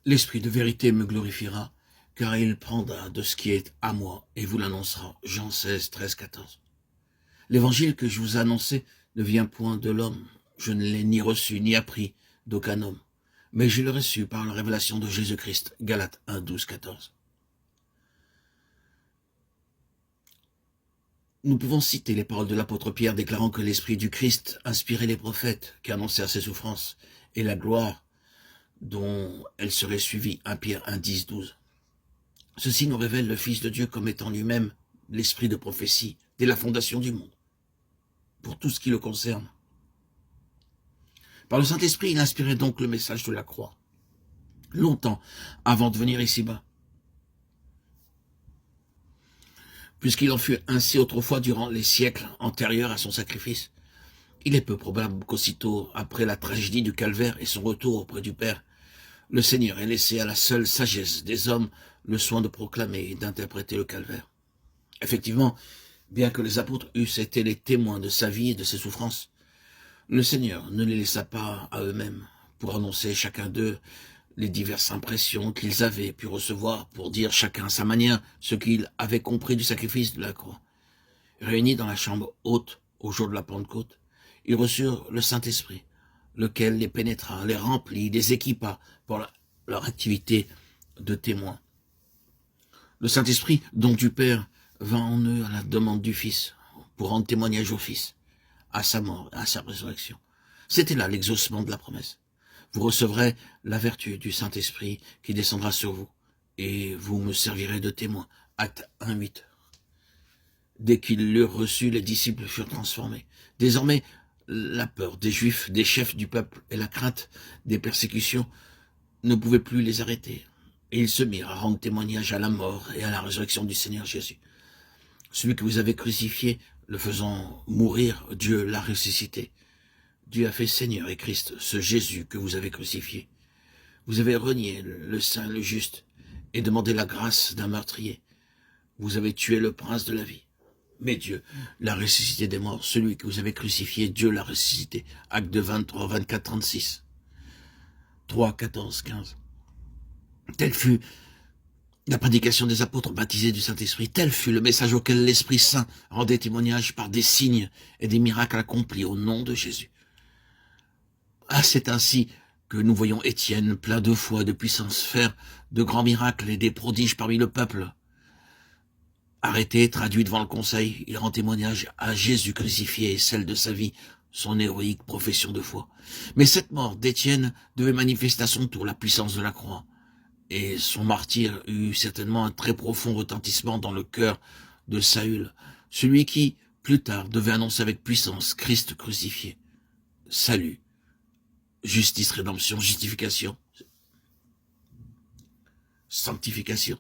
L'Esprit de vérité me glorifiera, car il prendra de ce qui est à moi et vous l'annoncera. Jean 16, 13, 14. L'évangile que je vous ai annoncé ne vient point de l'homme. Je ne l'ai ni reçu ni appris d'aucun homme, mais je l'ai reçu par la révélation de Jésus-Christ. Galates 1, 12, 14. Nous pouvons citer les paroles de l'apôtre Pierre déclarant que l'Esprit du Christ inspirait les prophètes qui annonçèrent ses souffrances et la gloire dont elle serait suivie. 1 Pierre 1, 10, 12. Ceci nous révèle le Fils de Dieu comme étant lui-même l'esprit de prophétie dès la fondation du monde, pour tout ce qui le concerne. Par le Saint-Esprit, il inspirait donc le message de la croix, longtemps avant de venir ici-bas. Puisqu'il en fut ainsi autrefois durant les siècles antérieurs à son sacrifice, il est peu probable qu'aussitôt après la tragédie du calvaire et son retour auprès du Père, le Seigneur ait laissé à la seule sagesse des hommes le soin de proclamer et d'interpréter le calvaire. Effectivement, bien que les apôtres eussent été les témoins de sa vie et de ses souffrances, le Seigneur ne les laissa pas à eux-mêmes pour annoncer chacun d'eux les diverses impressions qu'ils avaient pu recevoir pour dire chacun à sa manière ce qu'ils avaient compris du sacrifice de la croix. Réunis dans la chambre haute au jour de la Pentecôte, ils reçurent le Saint-Esprit, lequel les pénétra, les remplit, les équipa pour leur activité de témoins. Le Saint-Esprit, don du Père, vint en eux à la demande du Fils, pour rendre témoignage au Fils, à sa mort, à sa résurrection. C'était là l'exaucement de la promesse. Vous recevrez la vertu du Saint-Esprit qui descendra sur vous, et vous me servirez de témoin. Acte 1, 8. Dès qu'ils l'eurent reçu, les disciples furent transformés. Désormais, la peur des Juifs, des chefs du peuple et la crainte des persécutions ne pouvaient plus les arrêter. Et ils se mirent à rendre témoignage à la mort et à la résurrection du Seigneur Jésus. Celui que vous avez crucifié, le faisant mourir, Dieu l'a ressuscité. Dieu a fait Seigneur et Christ, ce Jésus que vous avez crucifié. Vous avez renié le saint, le juste, et demandé la grâce d'un meurtrier. Vous avez tué le prince de la vie. Mais Dieu l'a ressuscité des morts. Celui que vous avez crucifié, Dieu l'a ressuscité. Acte 23, 24, 36. 3, 14, 15. Telle fut la prédication des apôtres baptisés du Saint-Esprit. Tel fut le message auquel l'Esprit Saint rendait témoignage par des signes et des miracles accomplis au nom de Jésus. Ah, c'est ainsi que nous voyons Étienne, plein de foi et de puissance, faire de grands miracles et des prodiges parmi le peuple. Arrêté, traduit devant le conseil, il rend témoignage à Jésus crucifié et celle de sa vie, son héroïque profession de foi. Mais cette mort d'Étienne devait manifester à son tour la puissance de la croix. Et son martyre eut certainement un très profond retentissement dans le cœur de Saül, celui qui, plus tard, devait annoncer avec puissance Christ crucifié. Salut, justice, rédemption, justification, sanctification.